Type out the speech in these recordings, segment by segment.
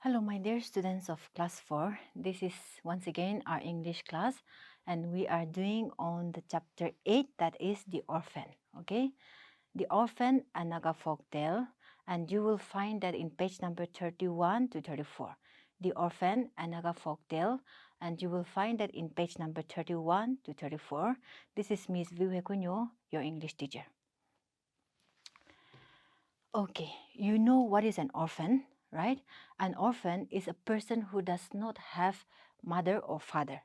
Hello, my dear students of class 4. This is once again our English class, and we are doing on the chapter 8, that is the Orphan. Okay, the Orphan, a Naga folktale, and you will find that in page number 31 to 34. The Orphan, a Naga folktale, and you will find that in page number 31 to 34. This is Miss Viwe Kunyo, your English teacher. Okay, you know what is an orphan, right? An orphan is a person who does not have mother or father.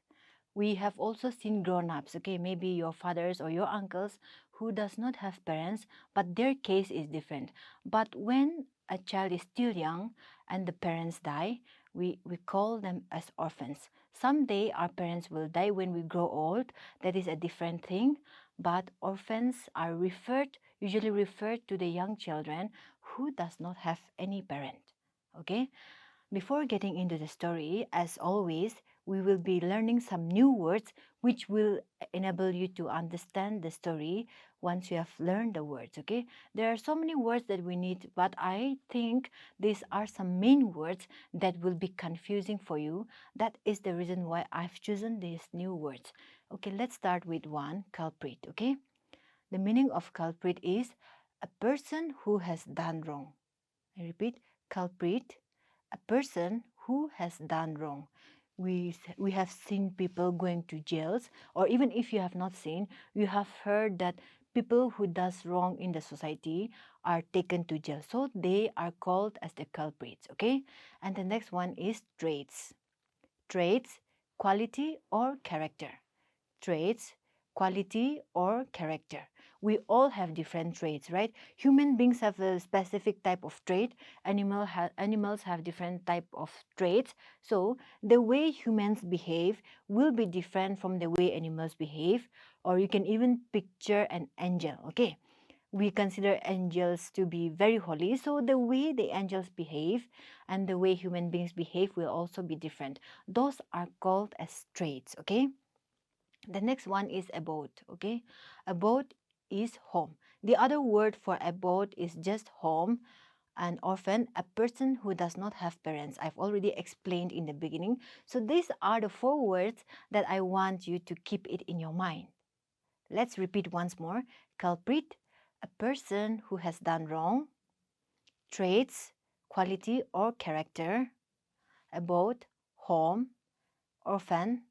We have also seen grown-ups, okay, maybe your fathers or your uncles who does not have parents, but their case is different. But when a child is still young and the parents die, we call them as orphans. Someday our parents will die when we grow old. That is a different thing. But orphans are usually referred to the young children who does not have any parent. Okay? Before getting into the story, as always, we will be learning some new words which will enable you to understand the story once you have learned the words, okay? There are so many words that we need, but I think these are some main words that will be confusing for you. That is the reason why I've chosen these new words. Okay, let's start with one, culprit, okay? The meaning of culprit is a person who has done wrong. I repeat, culprit, a person who has done wrong. We have seen people going to jails, or even if you have not seen, you have heard that people who does wrong in the society are taken to jail. So they are called as the culprits, okay? And the next one is traits. Traits, quality or character. Traits, quality or character. We all have different traits, right? Human beings have a specific type of trait. Animals have different type of traits. So the way humans behave will be different from the way animals behave. Or you can even picture an angel, okay? We consider angels to be very holy, so the way the angels behave and the way human beings behave will also be different. Those are called as traits, okay? The next one is abode, okay? Abode is home. The other word for abode is just home. An orphan, a person who does not have parents. I've already explained in the beginning. So these are the 4 words that I want you to keep it in your mind. Let's repeat once more. Culprit, a person who has done wrong. Traits, quality or character. Abode, home. Orphan,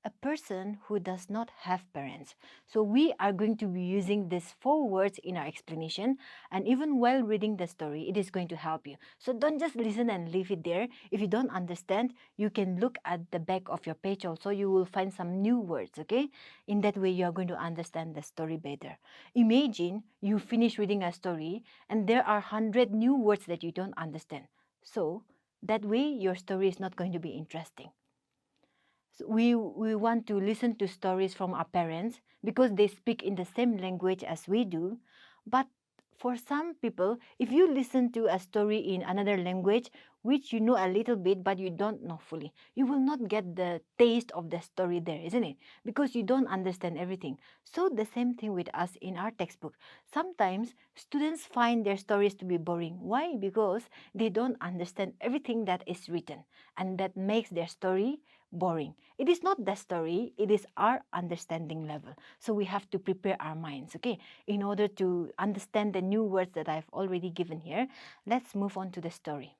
a person who does not have parents. So we are going to be using these 4 words in our explanation, and even while reading the story, it is going to help you. So don't just listen and leave it there. If you don't understand, you can look at the back of your page also. You will find some new words, okay? In that way, you are going to understand the story better. Imagine you finish reading a story and there are 100 new words that you don't understand. So that way, your story is not going to be interesting. So we want to listen to stories from our parents because they speak in the same language as we do. But for some people, if you listen to a story in another language, which you know a little bit but you don't know fully, you will not get the taste of the story there, isn't it? Because you don't understand everything. So the same thing with us in our textbook. Sometimes students find their stories to be boring. Why? Because they don't understand everything that is written, and that makes their story boring. It is not the story, it is our understanding level. So we have to prepare our minds, okay, in order to understand the new words that I've already given here. Let's move on to the story.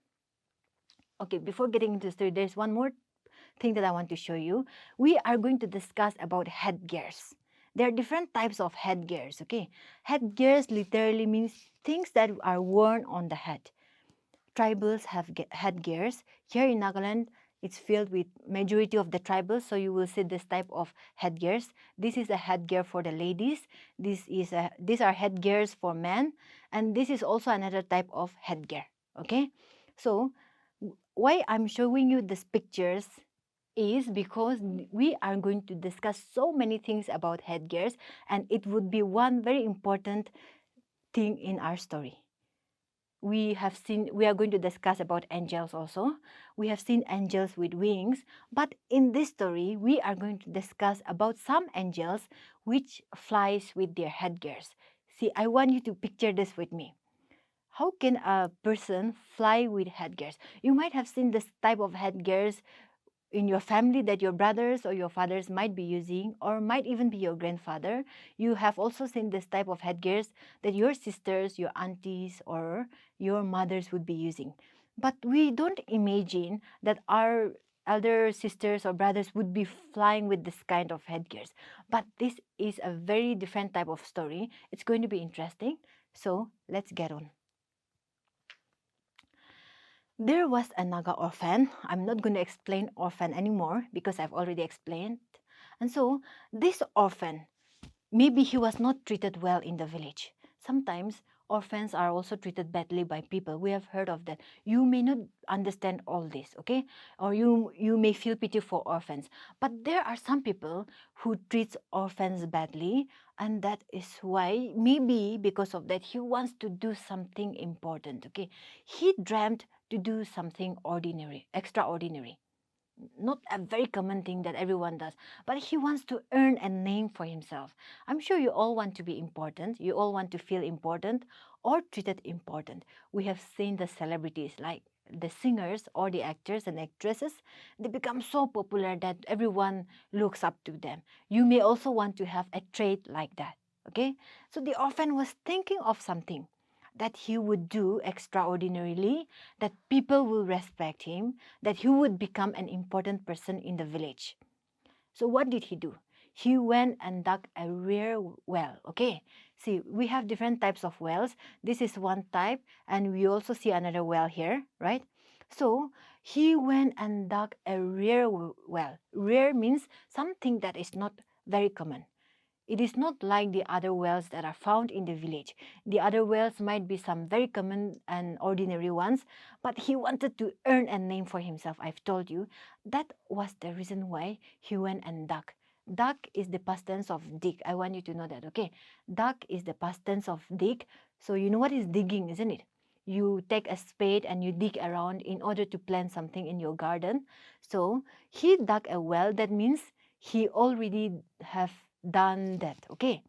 Okay, before getting into the story, there's one more thing that I want to show you. We are going to discuss about headgears. There are different types of headgears, okay? Headgears literally means things that are worn on the head. Tribals have headgears. Here in Nagaland, it's filled with majority of the tribals, so you will see this type of headgears. This is a headgear for the ladies. These are headgears for men, and this is also another type of headgear. Okay, so why I'm showing you these pictures is because we are going to discuss so many things about headgears, and it would be one very important thing in our story. We are going to discuss about angels also. We have seen angels with wings, but in this story, we are going to discuss about some angels which flies with their headgears. See, I want you to picture this with me. how can a person fly with headgears? You might have seen this type of headgears in your family that your brothers or your fathers might be using, or might even be your grandfather. You have also seen this type of headgears that your sisters, your aunties, or your mothers would be using. But we don't imagine that our elder sisters or brothers would be flying with this kind of headgears. But this is a very different type of story. It's going to be interesting. So let's get on. There was a Naga orphan. I'm not going to explain orphan anymore because I've already explained. And so this orphan, maybe he was not treated well in the village. Sometimes orphans are also treated badly by people. We have heard of that. You may not understand all this, okay? Or you may feel pity for orphans. But there are some people who treats orphans badly, and that is why, maybe because of that, he wants to do something important, okay? He dreamt to do something ordinary, extraordinary, not a very common thing that everyone does, but he wants to earn a name for himself. I'm sure you all want to be important. You all want to feel important or treated important. We have seen the celebrities like the singers or the actors and actresses. They become so popular that everyone looks up to them. You may also want to have a trait like that. Okay? So the orphan was thinking of something that he would do extraordinarily, that people will respect him, that he would become an important person in the village. So what did he do? He went and dug a rare well. Okay, see, we have different types of wells. This is one type, and we also see another well here, right? So he went and dug a rare well. Rare means something that is not very common. It is not like the other wells that are found in the village. The other wells might be some very common and ordinary ones, but he wanted to earn a name for himself. I've told you that was the reason why he went and dug. Dug is the past tense of dig. I want you to know that, okay? Dug is the past tense of dig. So you know what is digging, isn't it? You take a spade and you dig around in order to plant something in your garden. So he dug a well. That means he already have done that, okay?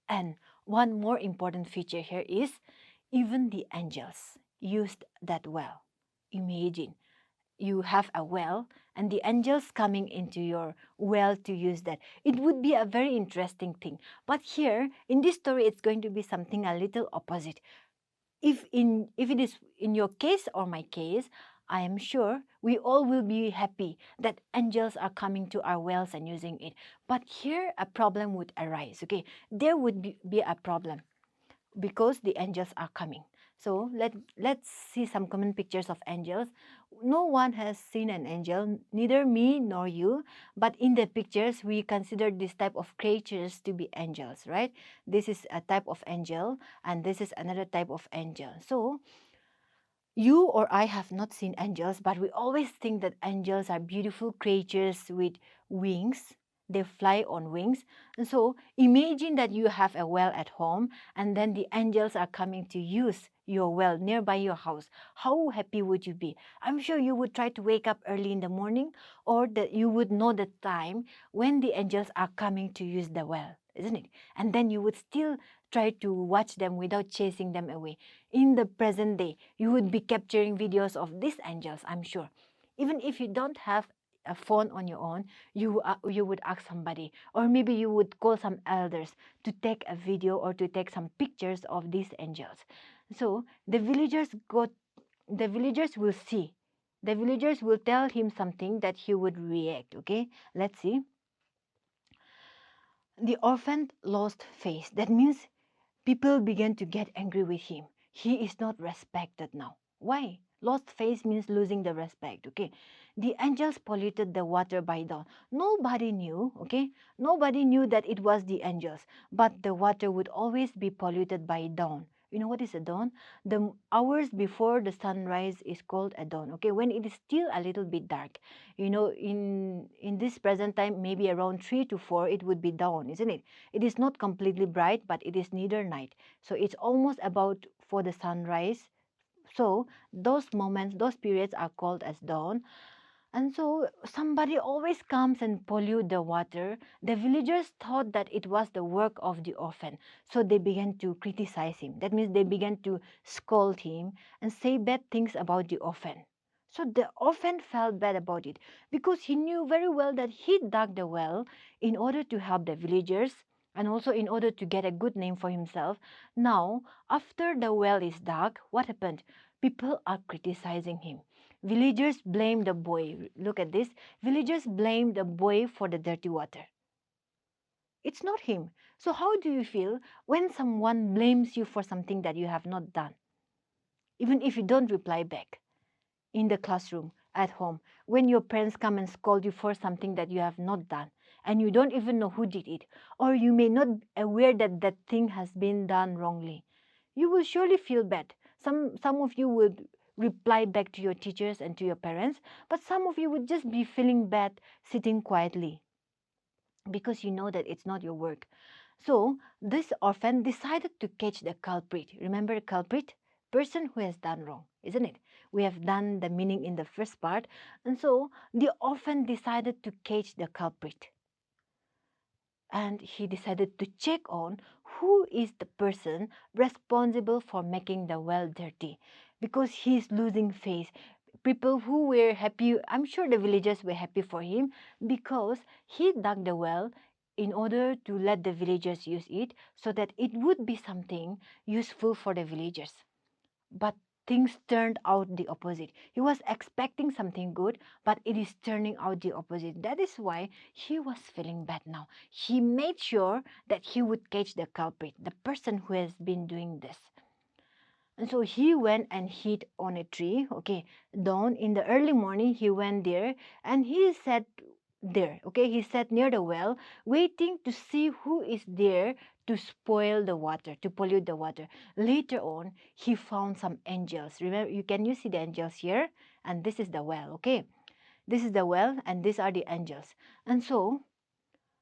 And one more important feature here is even the angels used that well. Imagine you have a well and the angels coming into your well to use that. It would be a very interesting thing. But here in this story, it's going to be something a little opposite. If it is in your case or my case, I am sure we all will be happy that angels are coming to our wells and using it. But here a problem would arise, okay? There would be a problem because the angels are coming. So let's see some common pictures of angels. No one has seen an angel, neither me nor you, but in the pictures we consider this type of creatures to be angels, right? This is a type of angel and this is another type of angel. So you or I have not seen angels, but we always think that angels are beautiful creatures with wings. They fly on wings. And so imagine that you have a well at home and then the angels are coming to use your well nearby your house. How happy would you be? I'm sure you would try to wake up early in the morning, or that you would know the time when the angels are coming to use the well, isn't it? And then you would still try to watch them without chasing them away. In the present day, you would be capturing videos of these angels, I'm sure. Even if you don't have a phone on your own, you would ask somebody, or maybe you would call some elders to take a video or to take some pictures of these angels. So the villagers will see. The villagers will tell him something that he would react, okay? Let's see. The orphan lost face. That means people began to get angry with him. He is not respected now. Why? Lost face means losing the respect, okay? The angels polluted the water by dawn. Nobody knew, okay? Nobody knew that it was the angels, but the water would always be polluted by dawn. You know what is a dawn? The hours before the sunrise is called a dawn, okay? When it is still a little bit dark. You know, in this present time, maybe around 3 to 4, it would be dawn, isn't it? It is not completely bright, but it is neither night. So it's almost about for the sunrise. So those moments, those periods are called as dawn. And so somebody always comes and pollute the water. The villagers thought that it was the work of the orphan. So they began to criticize him. That means they began to scold him and say bad things about the orphan. So the orphan felt bad about it because he knew very well that he dug the well in order to help the villagers and also in order to get a good name for himself. Now, after the well is dug, what happened? People are criticizing him. Villagers blame the boy. Look at this. Villagers blame the boy for the dirty water. It's not him. So, how do you feel when someone blames you for something that you have not done? Even if you don't reply back in the classroom, at home, when your parents come and scold you for something that you have not done and you don't even know who did it, or you may not aware that that thing has been done wrongly, you will surely feel bad. Some of you would reply back to your teachers and to your parents, but some of you would just be feeling bad sitting quietly because you know that it's not your work. So this orphan decided to catch the culprit. Remember culprit? Person who has done wrong, isn't it? We have done the meaning in the first part. And so the orphan decided to catch the culprit. And he decided to check on who is the person responsible for making the well dirty because he's losing face. People who were happy, I'm sure the villagers were happy for him because he dug the well in order to let the villagers use it so that it would be something useful for the villagers. But things turned out the opposite. He was expecting something good, but it is turning out the opposite. That is why he was feeling bad now. He made sure that he would catch the culprit, the person who has been doing this. And so he went and hid on a tree. Okay, dawn in the early morning, he went there and he sat there. Okay, he sat near the well, waiting to see who is there to spoil the water, to pollute the water. Later on, he found some angels. Remember, can you see the angels here? And this is the well. Okay, this is the well, and these are the angels. And so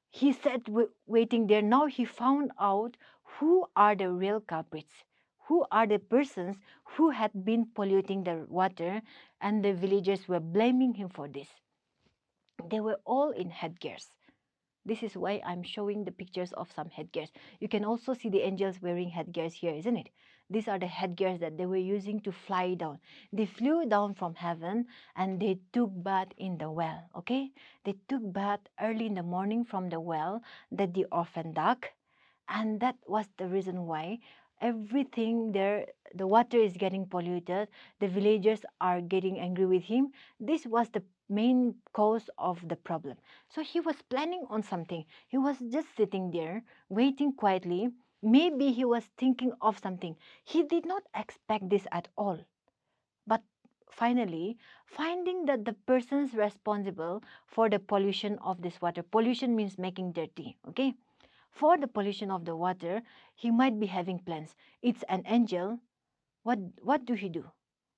he sat waiting there. Now he found out who are the real culprits, who are the persons who had been polluting the water, and the villagers were blaming him for this. They were all in headgears. This is why I'm showing the pictures of some headgears. You can also see the angels wearing headgears here, isn't it? These are the headgears that they were using to fly down. They flew down from heaven and they took bath in the well, okay? They took bath early in the morning from the well that the orphan dug. And that was the reason why everything there, the water is getting polluted, the villagers are getting angry with him. This was the main cause of the problem. So he was planning on something. He was just sitting there, waiting quietly. Maybe he was thinking of something. He did not expect this at all. But finally, finding that the persons responsible for the pollution of this water, pollution means making dirty, okay? For the pollution of the water, he might be having plans. It's an angel. What do he do?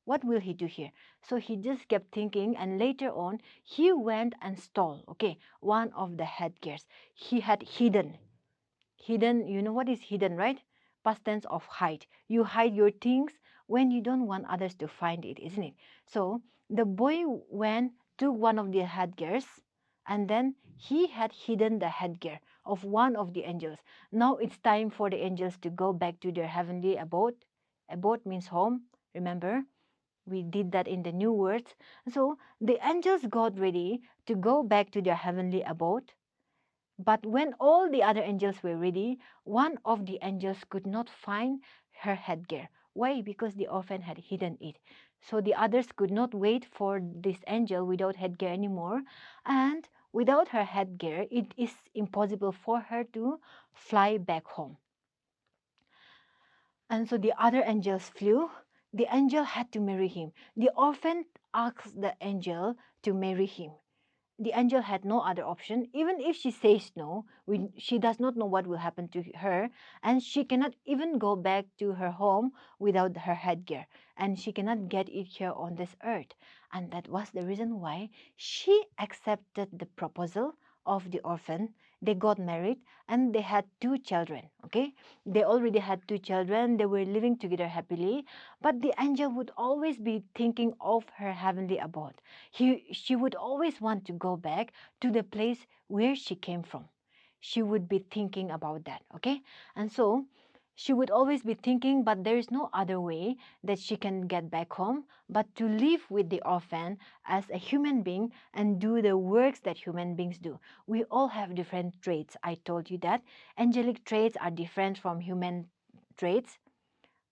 What will he do here? So he just kept thinking, and later on, he went and stole, okay, one of the headgears. He had hidden. Hidden, you know what is hidden, right? Past tense of hide. You hide your things when you don't want others to find it, isn't it? So the boy went, took one of the headgears, and then he had hidden the headgear of one of the angels. Now it's time for the angels to go back to their heavenly abode. Abode means home, remember? We did that in the new words. So the angels got ready to go back to their heavenly abode. But when all the other angels were ready, one of the angels could not find her headgear. Why? Because the orphan had hidden it. So the others could not wait for this angel without headgear anymore. And without her headgear, it is impossible for her to fly back home. And so the other angels flew. The angel had to marry him. The orphan asked the angel to marry him. The angel had no other option. Even if she says no, she does not know what will happen to her, and she cannot even go back to her home without her headgear, and she cannot get it here on this earth. And that was the reason why she accepted the proposal of the orphan. they got married and they had 2 children. Okay, they already had 2 children. They were living together happily, but the angel would always be thinking of her heavenly abode. She would always want to go back to the place where she came from. She would be thinking about that. Okay, and so she would always be thinking, but there is no other way that she can get back home but to live with the orphan as a human being and do the works that human beings do. We all have different traits. I told you that angelic traits are different from human traits.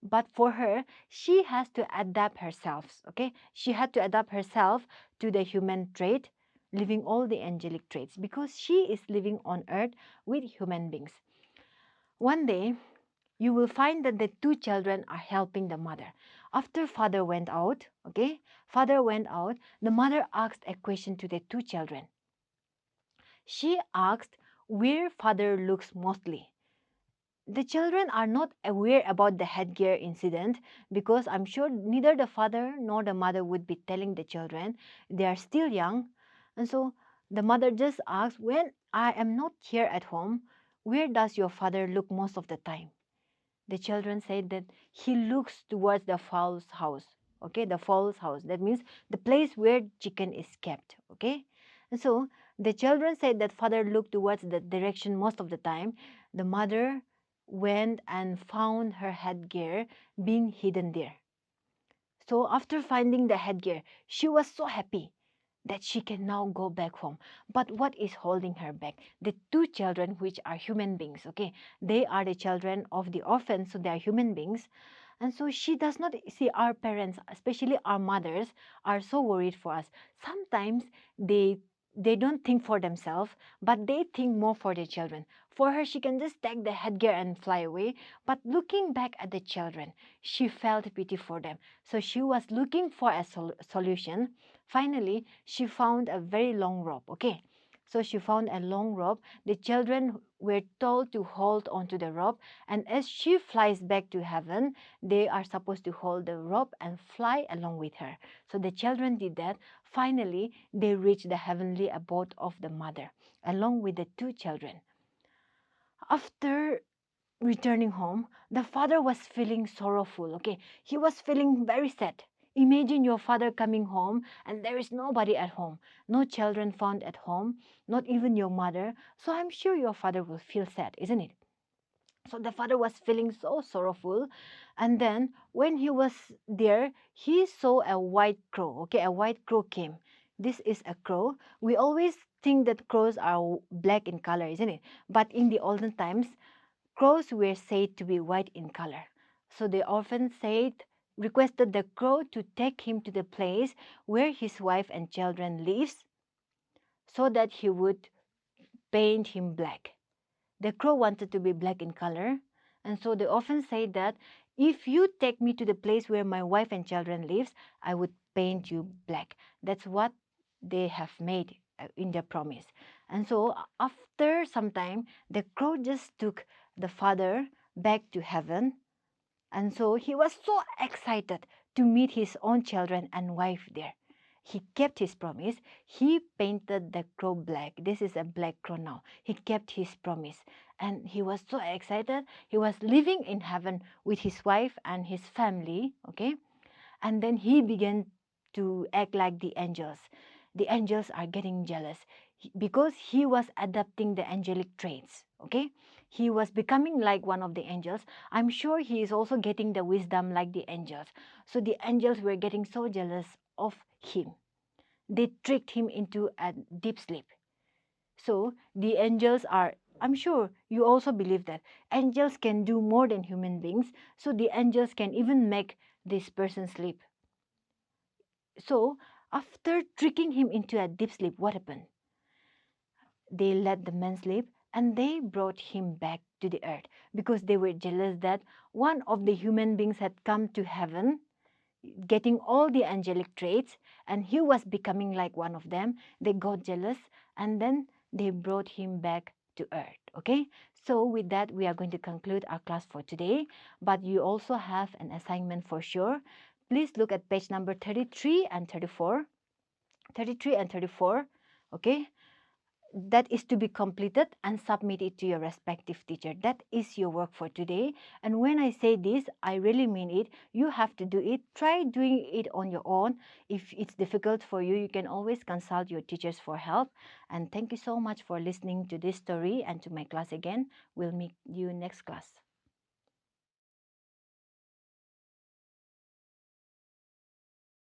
But for her, she has to adapt herself. Okay, she had to adapt herself to the human trait, living all the angelic traits, because she is living on earth with human beings. One day, you will find that the 2 children are helping the mother. After father went out, father went out, the mother asked a question to the 2 children. She asked where father looks mostly. The children are not aware about the headgear incident because I'm sure neither the father nor the mother would be telling the children. They are still young. And so the mother just asks, when I am not here at home, where does your father look most of the time? The children said that he looks towards the fowl's house. Okay, the fowl's house. That means the place where chicken is kept. Okay, and so the children said that father looked towards that direction most of the time. The mother went and found her headgear being hidden there. So after finding the headgear, she was so happy that she can now go back home. But what is holding her back? The 2 children, which are human beings, okay? They are the children of the orphan, so they are human beings. And so she does not see our parents, especially our mothers, are so worried for us. Sometimes they don't think for themselves, but they think more for their children. For her, she can just take the headgear and fly away. But looking back at the children, she felt pity for them. So she was looking for a solution. Finally, she found a very long rope. Okay, so she found a long rope. The children were told to hold onto the rope, and as she flies back to heaven, they are supposed to hold the rope and fly along with her. So the children did that. Finally, they reached the heavenly abode of the mother, along with the 2 children. After returning home, the father was feeling sorrowful. Okay, he was feeling very sad. Imagine your father coming home and there is nobody at home, no children found at home, not even your mother. So I'm sure your father will feel sad, isn't it? So the father was feeling so sorrowful. And then when he was there, he saw a white crow. Okay, a white crow came. This is a crow. We always think that crows are black in color, isn't it? But in the olden times, crows were said to be white in color. So the orphan requested the crow to take him to the place where his wife and children lives so that he would paint him black. The crow wanted to be black in color, and so they often say that if you take me to the place where my wife and children lives, I would paint you black. That's what they have made in their promise. And so after some time, the crow just took the father back to heaven, and so he was so excited to meet his own children and wife there. He kept his promise. He painted the crow black. This is a black crow now. He kept his promise. And he was so excited. He was living in heaven with his wife and his family. Okay. And then he began to act like the angels. The angels are getting jealous because he was adopting the angelic traits. Okay. He was becoming like one of the angels. I'm sure he is also getting the wisdom like the angels. So the angels were getting so jealous of him. They tricked him into a deep sleep. So the angels are, I'm sure you also believe that angels can do more than human beings. So the angels can even make this person sleep. So after tricking him into a deep sleep, what happened? They let the man sleep and they brought him back to the earth because they were jealous that one of the human beings had come to heaven getting all the angelic traits and he was becoming like one of them. They got jealous and then they brought him back to earth. Okay, so with that we are going to conclude our class for today, but you also have an assignment for sure. Please look at page number 33 and 34. 33 and 34. Okay, that is to be completed and submitted to your respective teacher. That is your work for today. And when I say this, I really mean it. You have to do it. Try doing it on your own. If it's difficult for you, you can always consult your teachers for help. And thank you so much for listening to this story and to my class again. We'll meet you next class.